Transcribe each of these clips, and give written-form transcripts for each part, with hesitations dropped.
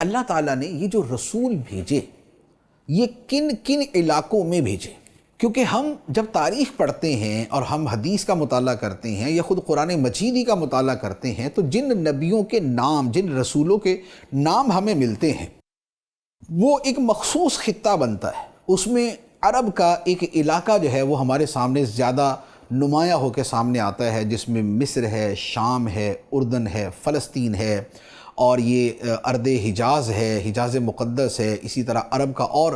اللہ تعالیٰ نے یہ جو رسول بھیجے یہ کن کن علاقوں میں بھیجے؟ کیونکہ ہم جب تاریخ پڑھتے ہیں اور ہم حدیث کا مطالعہ کرتے ہیں یا خود قرآن مجیدی کا مطالعہ کرتے ہیں تو جن نبیوں کے نام، جن رسولوں کے نام ہمیں ملتے ہیں وہ ایک مخصوص خطہ بنتا ہے۔ اس میں عرب کا ایک علاقہ جو ہے وہ ہمارے سامنے زیادہ نمایاں ہو کے سامنے آتا ہے، جس میں مصر ہے، شام ہے، اردن ہے، فلسطین ہے، اور یہ ارض حجاز ہے، حجاز مقدس ہے، اسی طرح عرب کا اور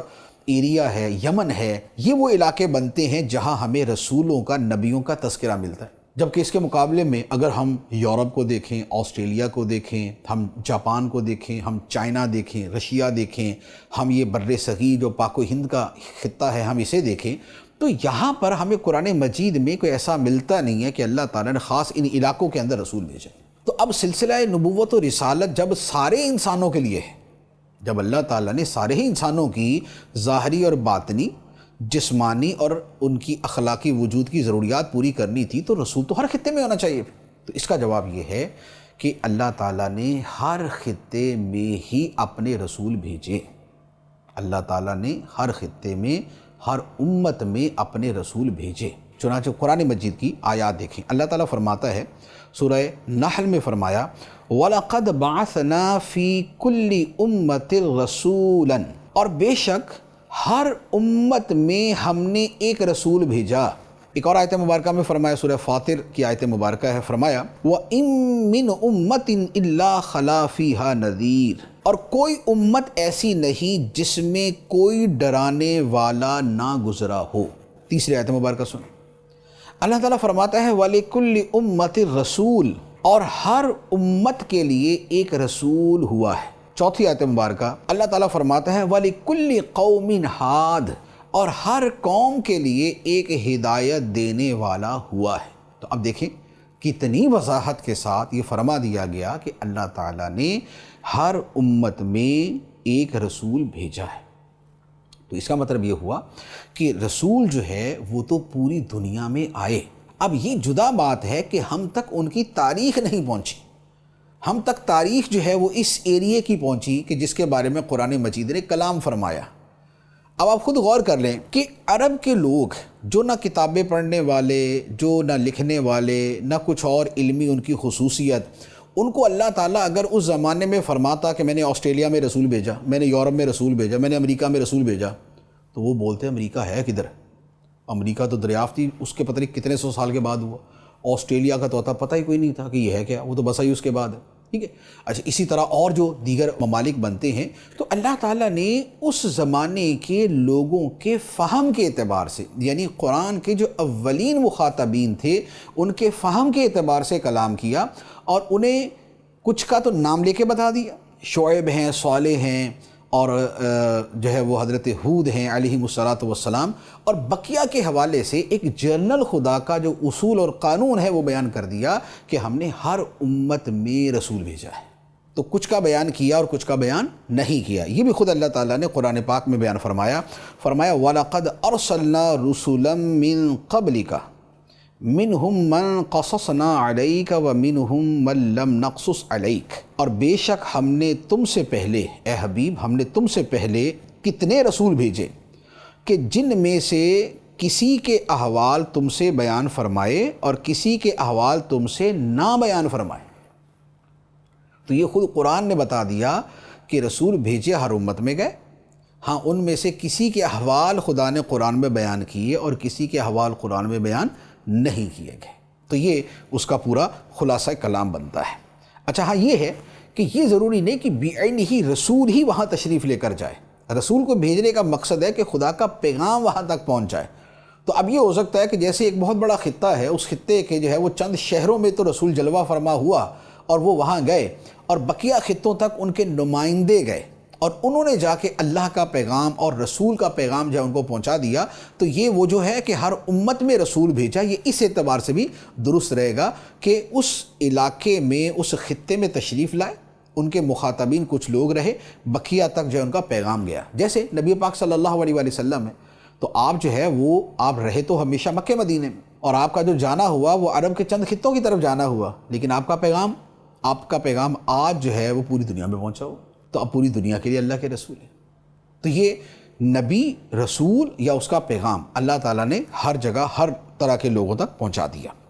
ایریا ہے، یمن ہے۔ یہ وہ علاقے بنتے ہیں جہاں ہمیں رسولوں کا، نبیوں کا تذکرہ ملتا ہے۔ جبکہ اس کے مقابلے میں اگر ہم یورپ کو دیکھیں، آسٹریلیا کو دیکھیں، ہم جاپان کو دیکھیں، ہم چائنا دیکھیں، رشیا دیکھیں، ہم یہ بر صغیر جو پاک و ہند کا خطہ ہے ہم اسے دیکھیں، تو یہاں پر ہمیں قرآن مجید میں کوئی ایسا ملتا نہیں ہے کہ اللہ تعالیٰ نے خاص ان علاقوں کے اندر رسول بھیجا۔ تو اب سلسلہ نبوت و رسالت جب سارے انسانوں کے لیے ہے، جب اللہ تعالیٰ نے سارے ہی انسانوں کی ظاہری اور باطنی، جسمانی اور ان کی اخلاقی وجود کی ضروریات پوری کرنی تھی، تو رسول تو ہر خطے میں ہونا چاہیے۔ تو اس کا جواب یہ ہے کہ اللہ تعالیٰ نے ہر خطے میں ہی اپنے رسول بھیجے۔ اللہ تعالیٰ نے ہر خطے میں، ہر امت میں اپنے رسول بھیجے۔ چنانچہ قرآن مجید کی آیات دیکھیں، اللہ تعالیٰ فرماتا ہے سورہ نحل میں فرمایا وَلَقَدْ بَعَثْنَا فِي كُلِّ أُمَّةٍ رَسُولًا، اور بے شک ہر امت میں ہم نے ایک رسول بھیجا۔ ایک اور آیت مبارکہ میں فرمایا، سورہ فاطر کی آیت مبارکہ ہے، فرمایا وَإِن مِّنْ أُمَّةٍ إِلَّا خَلَا فِيهَا نَذِيرٌ، اور کوئی امت ایسی نہیں جس میں کوئی ڈرانے والا نہ گزرا ہو۔ تیسری آیت مبارکہ سنیں، اللہ تعالیٰ فرماتا ہے وَلِكُلِّ أُمَّةٍ رَسُولٌ، اور ہر امت کے لیے ایک رسول ہوا ہے۔ چوتھی آیت مبارکہ اللہ تعالیٰ فرماتا ہے وَلِكُلِّ قَوْمٍ ہَادٍ، اور ہر قوم کے لیے ایک ہدایت دینے والا ہوا ہے۔ تو اب دیکھیں کتنی وضاحت کے ساتھ یہ فرما دیا گیا کہ اللہ تعالیٰ نے ہر امت میں ایک رسول بھیجا ہے۔ تو اس کا مطلب یہ ہوا کہ رسول جو ہے وہ تو پوری دنیا میں آئے۔ اب یہ جدا بات ہے کہ ہم تک ان کی تاریخ نہیں پہنچی، ہم تک تاریخ جو ہے وہ اس ایریے کی پہنچی کہ جس کے بارے میں قرآن مجید نے کلام فرمایا۔ اب آپ خود غور کر لیں کہ عرب کے لوگ جو نہ کتابیں پڑھنے والے، جو نہ لکھنے والے، نہ کچھ اور علمی ان کی خصوصیت، ان کو اللہ تعالیٰ اگر اس زمانے میں فرماتا کہ میں نے آسٹریلیا میں رسول بھیجا، میں نے یورپ میں رسول بھیجا، میں نے امریکہ میں رسول بھیجا، تو وہ بولتے امریکہ ہے کدھر؟ امریکہ تو دریافت ہی اس کے پتہ نہیں کتنے سو سال کے بعد ہوا۔ آسٹریلیا کا تو پتہ ہی کوئی نہیں تھا کہ یہ ہے کیا، وہ تو بسا ہی اس کے بعد ہے۔ ٹھیک ہے، اچھا اسی طرح اور جو دیگر ممالک بنتے ہیں، تو اللہ تعالیٰ نے اس زمانے کے لوگوں کے فہم کے اعتبار سے، یعنی قرآن کے جو اولین مخاطبین تھے ان کے فہم کے اعتبار سے کلام کیا، اور انہیں کچھ کا تو نام لے کے بتا دیا، شعیب ہیں، صالح ہیں، اور جو ہے وہ حضرت ہود ہیں علیہم الصلاۃ والسلام، اور بقیہ کے حوالے سے ایک جنرل خدا کا جو اصول اور قانون ہے وہ بیان کر دیا کہ ہم نے ہر امت میں رسول بھیجا ہے۔ تو کچھ کا بیان کیا اور کچھ کا بیان نہیں کیا، یہ بھی خود اللہ تعالیٰ نے قرآن پاک میں بیان فرمایا وَلَقَدْ أَرْسَلْنَا رُسُلًا مِّن قَبْلِكَ مِنْهُمْ مَنْ قَصَصْنَا عَلَيْكَ وَمِنْهُمْ مَنْ لَمْ نَقْصُصْ عَلَيْكَ، اور بے شک ہم نے تم سے پہلے، اے حبیب ہم نے تم سے پہلے کتنے رسول بھیجے کہ جن میں سے کسی کے احوال تم سے بیان فرمائے اور کسی کے احوال تم سے نہ بیان فرمائے۔ تو یہ خود قرآن نے بتا دیا کہ رسول بھیجے ہر امت میں گئے، ہاں ان میں سے کسی کے احوال خدا نے قرآن میں بیان کیے اور کسی کے احوال قرآن میں بیان نہیں کیے گئے۔ تو یہ اس کا پورا خلاصہ کلام بنتا ہے۔ اچھا ہاں یہ ہے کہ یہ ضروری نہیں کہ بعینہ ہی رسول ہی وہاں تشریف لے کر جائے، رسول کو بھیجنے کا مقصد ہے کہ خدا کا پیغام وہاں تک پہنچ جائے۔ تو اب یہ ہو سکتا ہے کہ جیسے ایک بہت بڑا خطہ ہے، اس خطے کے جو ہے وہ چند شہروں میں تو رسول جلوہ فرما ہوا اور وہ وہاں گئے، اور بقیہ خطوں تک ان کے نمائندے گئے اور انہوں نے جا کے اللہ کا پیغام اور رسول کا پیغام جو ہے ان کو پہنچا دیا۔ تو یہ وہ جو ہے کہ ہر امت میں رسول بھیجا، یہ اس اعتبار سے بھی درست رہے گا کہ اس علاقے میں، اس خطے میں تشریف لائے، ان کے مخاطبین کچھ لوگ رہے، بقیہ تک جو ہے ان کا پیغام گیا۔ جیسے نبی پاک صلی اللہ علیہ وآلہ وسلم ہے، تو آپ جو ہے وہ آپ رہے تو ہمیشہ مکہ مدینے میں، اور آپ کا جو جانا ہوا وہ عرب کے چند خطوں کی طرف جانا ہوا، لیکن آپ کا پیغام آج جو ہے وہ پوری دنیا میں پہنچا ہو۔ تو اب پوری دنیا کے لیے اللہ کے رسول ہیں۔ تو یہ نبی، رسول یا اس کا پیغام اللہ تعالیٰ نے ہر جگہ ہر طرح کے لوگوں تک پہنچا دیا۔